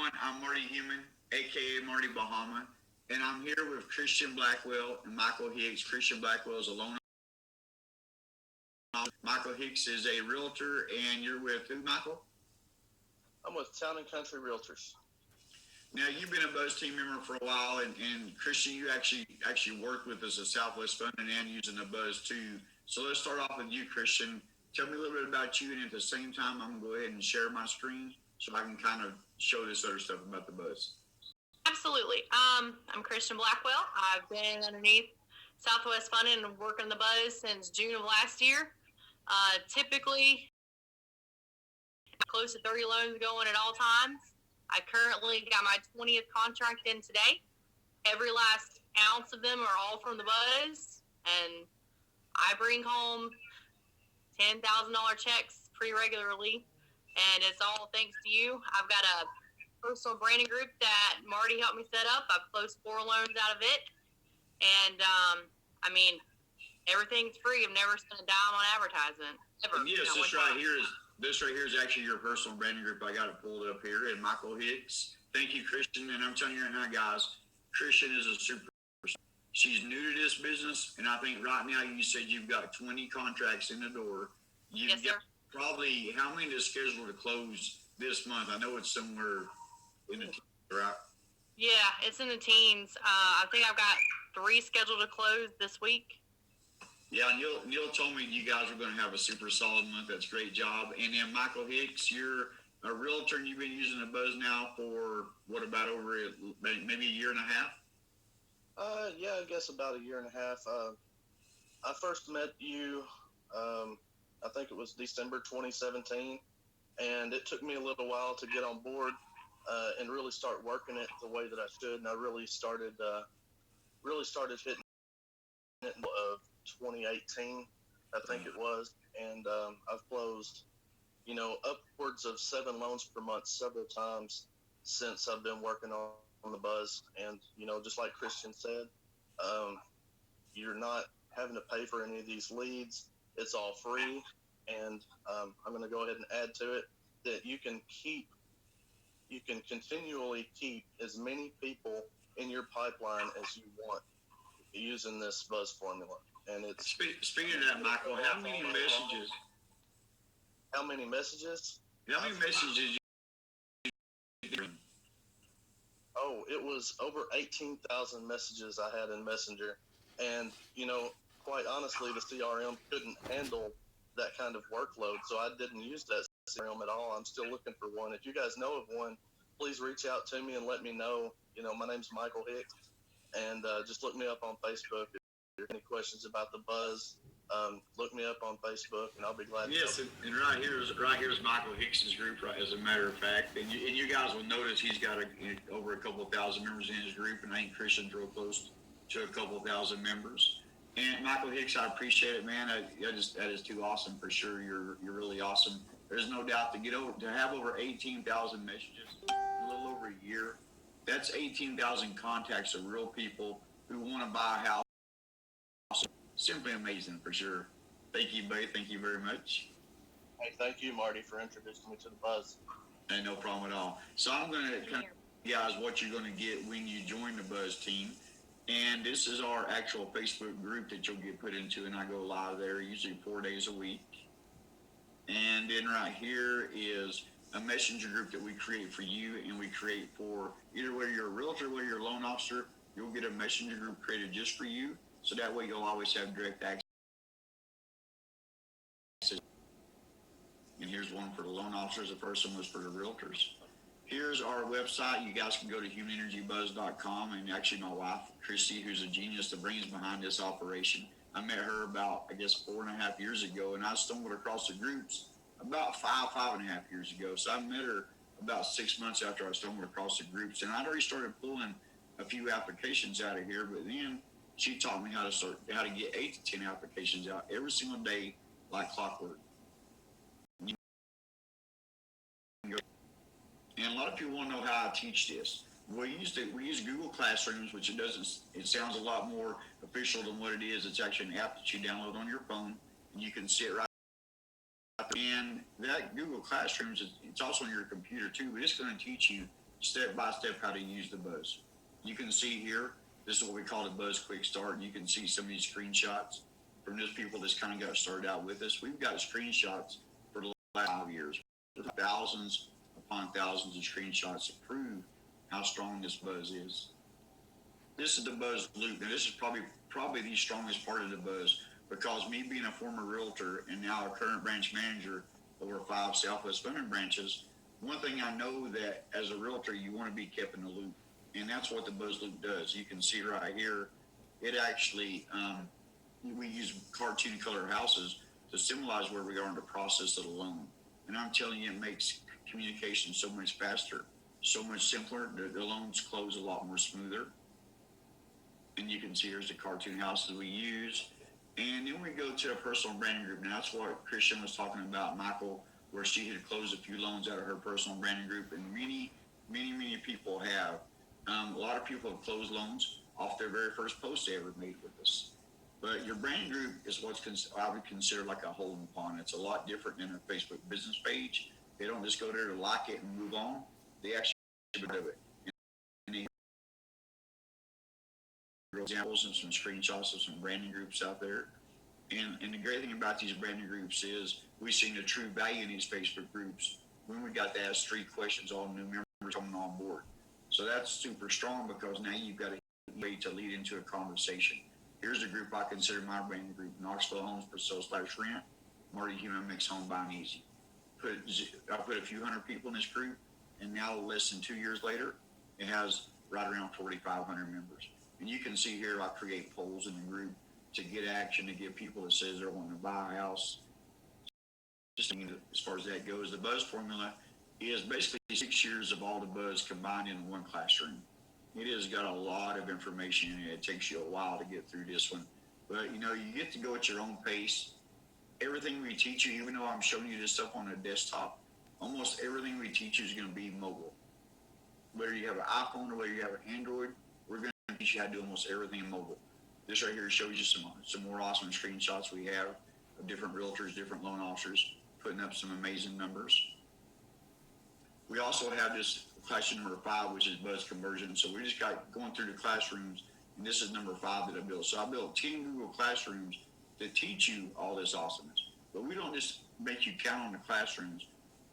everyone. I'm Marty Human, aka Marty Bahama, and I'm here with Christian Blackwell and Michael Hicks. Christian Blackwell is a loan. Michael Hicks is a realtor, and you're with who, Michael? I'm with Town and Country Realtors. Now, you've been a BUZZ team member for a while, and Christian, you actually worked with us at Southwest Funding and using the BUZZ too. So let's start off with you, Christian. Tell me a little bit about you, and at the same time, I'm going to go ahead and share my screen so I can kind of show this other stuff about the BUZZ. Absolutely. I'm Christian Blackwell. I've been underneath Southwest Funding and working the BUZZ since June of last year. Typically, close to 30 loans going at all times. I currently got my 20th contract in today. Every last ounce of them are all from the BUZZ, and I bring home $10,000 checks pretty regularly, and it's all thanks to you. I've got a personal branding group that Marty helped me set up. I've closed 4 loans out of it, and everything's free. I've never spent a dime on advertisement ever. And yes, this right here is actually your personal branding group. I got it pulled up here, and Michael Hicks. Thank you, Christian. And I'm telling you right now, guys, Christian is a super. She's new to this business, and I think right now you said you've got 20 contracts in the door. Yes, sir. Probably how many is scheduled to close this month? I know it's somewhere in the teens, right? Yeah, it's in the teens. I think I've got 3 scheduled to close this week. Yeah, Neil told me you guys are going to have a super solid month. That's a great job. And then Michael Hicks, you're a realtor, and you've been using the BUZZ now for what, about over maybe a year and a half? Yeah, I guess about a year and a half. I first met you, I think it was December 2017, and it took me a little while to get on board and really start working it the way that I should. And I really started hitting it of 2018, I think it was, and I've closed, upwards of 7 loans per month several times since I've been working on the BUZZ. And just like Christian said, you're not having to pay for any of these leads. It's all free, and I'm going to go ahead and add to it that you can continually keep as many people in your pipeline as you want using this BUZZ formula. And it's speaking of that, Michael, how many messages? How many messages? How many messages? Oh, it was over 18,000 messages I had in Messenger. And, quite honestly, the CRM couldn't handle that kind of workload, so I didn't use that CRM at all. I'm still looking for one. If you guys know of one, please reach out to me and let me know. My name's Michael Hicks, and just look me up on Facebook. If you have any questions about the BUZZ, look me up on Facebook, and I'll be glad to help. And right here's Michael Hicks's group, right, as a matter of fact. And you guys will notice he's got over a couple thousand members in his group, and I think Christian's real close to a couple thousand members. And Michael Hicks, I appreciate it, man. That is too awesome for sure. You're really awesome. There's no doubt to have over 18,000 messages, a little over a year. That's 18,000 contacts of real people who want to buy a house. Simply amazing for sure. Thank you, buddy. Thank you very much. Hey, thank you, Marty, for introducing me to the BUZZ. Hey, no problem at all. So I'm going to kind of guys what you're going to get when you join the BUZZ team. And this is our actual Facebook group that you'll get put into, and I go live there usually 4 days a week. And then right here is a messenger group that we create for you, and we create for either whether you're a realtor, whether you're a loan officer, you'll get a messenger group created just for you. So that way you'll always have direct access. And here's one for the loan officers. The first one was for the realtors. Here's our website. You guys can go to humanenergybuzz.com, and actually my wife, Christy, who's a genius, the brains behind this operation. I met her about, 4.5 years ago, and I stumbled across the groups about 5.5 years ago. So I met her about 6 months after I stumbled across the groups, and I'd already started pulling a few applications out of here, but then she taught me how to get 8 to 10 applications out every single day like clockwork. And a lot of people want to know how I teach this. We use Google Classrooms, which it sounds a lot more official than what it is. It's actually an app that you download on your phone, and you can sit right there. And that Google Classrooms, it's also on your computer too, but it's going to teach you step by step how to use the BUZZ. You can see here, this is what we call the BUZZ Quick Start. You can see some of these screenshots from those people that's kind of got started out with us. We've got screenshots for the last 5 years, thousands upon thousands of screenshots to prove how strong this BUZZ is. This is the BUZZ loop, and this is probably the strongest part of the BUZZ, because me being a former realtor and now a current branch manager over 5 Southwest Funding branches, one thing I know that as a realtor, you want to be kept in the loop, and that's what the BUZZ loop does. You can see right here, it actually, we use cartoon color houses to symbolize where we are in the process of the loan. And I'm telling you, it makes communication so much faster, so much simpler. The loans close a lot more smoother. And you can see here's the cartoon houses we use. And then we go to a personal branding group. Now that's what Christian was talking about, Michael, where she had closed a few loans out of her personal branding group. And many people have. A lot of people have closed loans off their very first post they ever made with us. But your branding group is what's I would consider like a hole in the pond. It's a lot different than a Facebook business page. They don't just go there to like it and move on. They actually do it. Examples and some screenshots of some branding groups out there. And the great thing about these branding groups is we've seen the true value in these Facebook groups when we got to ask 3 questions, all new members coming on board. So that's super strong, because now you've got a way to lead into a conversation. Here's a group I consider my branding group: Knoxville Homes for Sale/Rent, Marty Human makes home buying easy. I put a few hundred people in this group, and now less than 2 years later, it has right around 4,500 members. And you can see here, I create polls in the group to get action, to get people that says they're wanting to buy a house. Just as far as that goes, the BUZZ formula is basically 6 years of all the BUZZ combined in one classroom. It has got a lot of information in it. It takes you a while to get through this one. But, you get to go at your own pace. Everything we teach you, even though I'm showing you this stuff on a desktop, almost everything we teach you is going to be mobile. Whether you have an iPhone or whether you have an Android, we're going to teach you how to do almost everything in mobile. This right here shows you some more awesome screenshots we have of different realtors, different loan officers, putting up some amazing numbers. We also have this classroom number 5, which is BUZZ conversion. So we just got going through the classrooms, and this is number 5 that I built. So I built 10 Google Classrooms to teach you all this awesomeness. But we don't just make you count on the classrooms.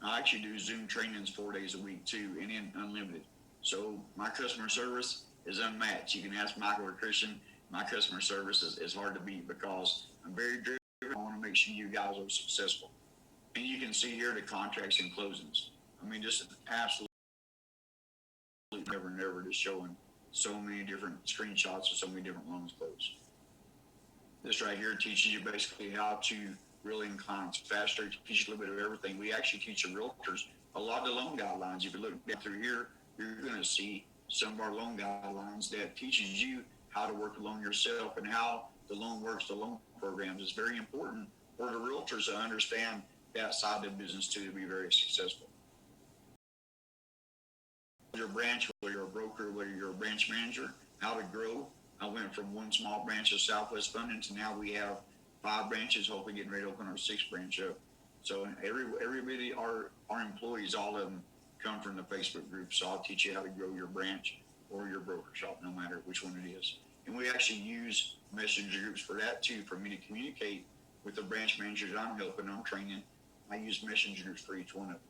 I actually do Zoom trainings 4 days a week too, and then unlimited. So my customer service is unmatched. You can ask Michael or Christian. My customer service is hard to beat, because I'm very driven. I want to make sure you guys are successful. And you can see here the contracts and closings. I mean, just absolutely never just showing so many different screenshots of so many different loans closed. This right here teaches you basically how to really incline faster. It teaches you a little bit of everything. We actually teach the realtors a lot of the loan guidelines. If you look down through here, you're going to see some of our loan guidelines that teaches you how to work the loan yourself and how the loan works, the loan programs. Is very important for the realtors to understand that side of the business too, to be very successful. Your branch, whether you're a broker, whether you're a branch manager, how to grow. I went from one small branch of Southwest Funding to now we have 5 branches, hopefully getting ready to open our 6th branch up. So everybody, our employees, all of them come from the Facebook group. So I'll teach you how to grow your branch or your broker shop, no matter which one it is. And we actually use messenger groups for that too, for me to communicate with the branch managers I'm helping, I'm training. I use messenger groups for each one of them.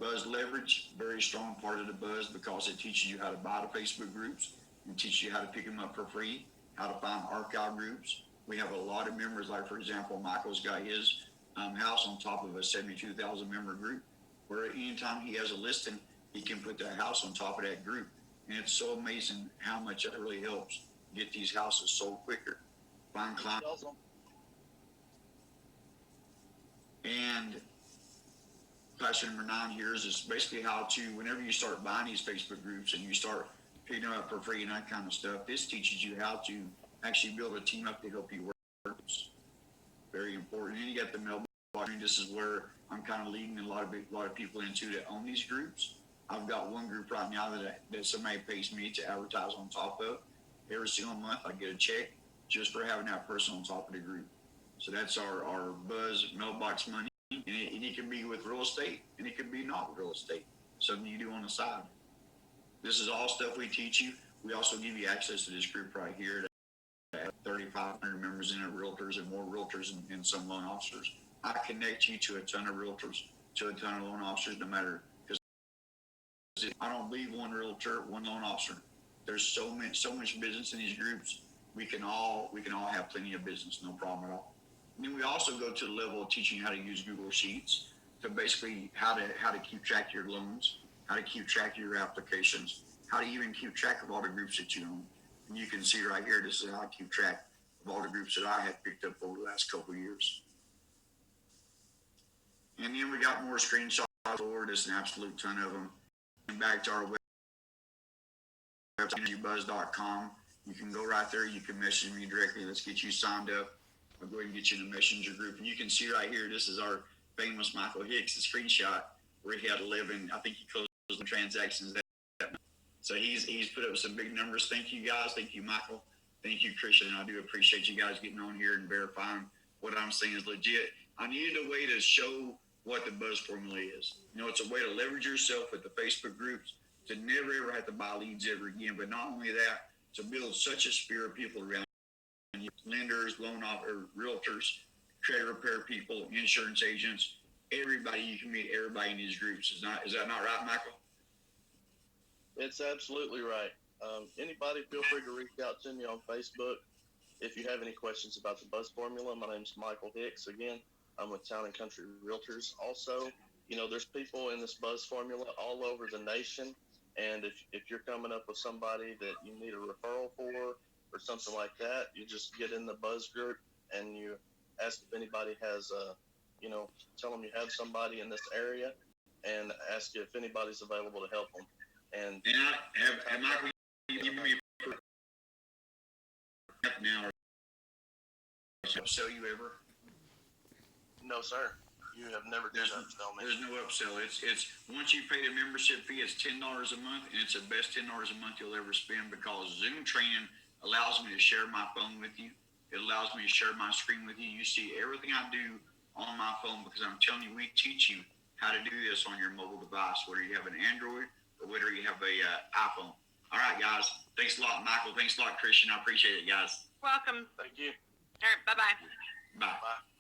BUZZ Leverage, very strong part of the BUZZ, because it teaches you how to buy the Facebook groups and teaches you how to pick them up for free, how to find archive groups. We have a lot of members, like for example, Michael's got his house on top of a 72,000 member group, where anytime he has a listing, he can put that house on top of that group. And it's so amazing how much that really helps get these houses sold quicker. Find clients. And classroom number 9 here is basically how to, whenever you start buying these Facebook groups and you start picking them up for free and that kind of stuff, this teaches you how to actually build a team up to help you work. Very important. And you got the mailbox. This is where I'm kind of leading a lot of people into that own these groups. I've got one group right now that somebody pays me to advertise on top of. Every single month I get a check just for having that person on top of the group. So that's our BUZZ mailbox money. And it can be with real estate, and it can be not real estate. something you do on the side. This is all stuff we teach you. We also give you access to this group right here that have 3,500 members in it, realtors and more realtors and some loan officers. I connect you to a ton of realtors, to a ton of loan officers, no matter, because I don't believe one realtor, one loan officer. There's so much business in these groups. We can all have plenty of business, no problem at all. And then we also go to the level of teaching how to use Google Sheets to basically how to keep track of your loans, how to keep track of your applications, how to even keep track of all the groups that you own. And you can see right here, this is how I keep track of all the groups that I have picked up over the last couple of years. And then we got more screenshots forward. There's an absolute ton of them. And back to our website, BUZZ.com. You can go right there. You can message me directly. Let's get you signed up. I'll go ahead and get you in the messenger group. And you can see right here, this is our famous Michael Hicks, the screenshot where he had 11, I think he closed the transactions that month. So he's put up some big numbers. Thank you guys. Thank you, Michael. Thank you, Christian. I do appreciate you guys getting on here and verifying what I'm saying is legit. I needed a way to show what the BUZZ formula is. You know, it's a way to leverage yourself with the Facebook groups to never ever have to buy leads ever again. But not only that, to build such a sphere of people around you, lenders, loan officers, realtors, credit repair people, insurance agents, everybody. You can meet everybody in these groups. Is that not right, Michael? It's absolutely right. Anybody, feel free to reach out to me on Facebook if you have any questions about the BUZZ formula. My name's Michael Hicks. Again, I'm with Town and Country Realtors. Also, you know, there's people in this BUZZ formula all over the nation. And if you're coming up with somebody that you need a referral for or something like that, you just get in the BUZZ group and you ask if anybody has, tell them you have somebody in this area and ask if anybody's available to help them. And Michael, you give me now or sell you ever? No, sir. You have never done that. Tell me. There's no upsell. It's once you pay the membership fee, it's $10 a month, and it's the best $10 a month you'll ever spend because Zoom training allows me to share my phone with you. It allows me to share my screen with you. You see everything I do on my phone because I'm telling you, we teach you how to do this on your mobile device, whether you have an Android or whether you have a iPhone. All right, guys. Thanks a lot, Michael. Thanks a lot, Christian. I appreciate it, guys. Welcome. Thank you. All right. Bye-bye. Bye. Bye.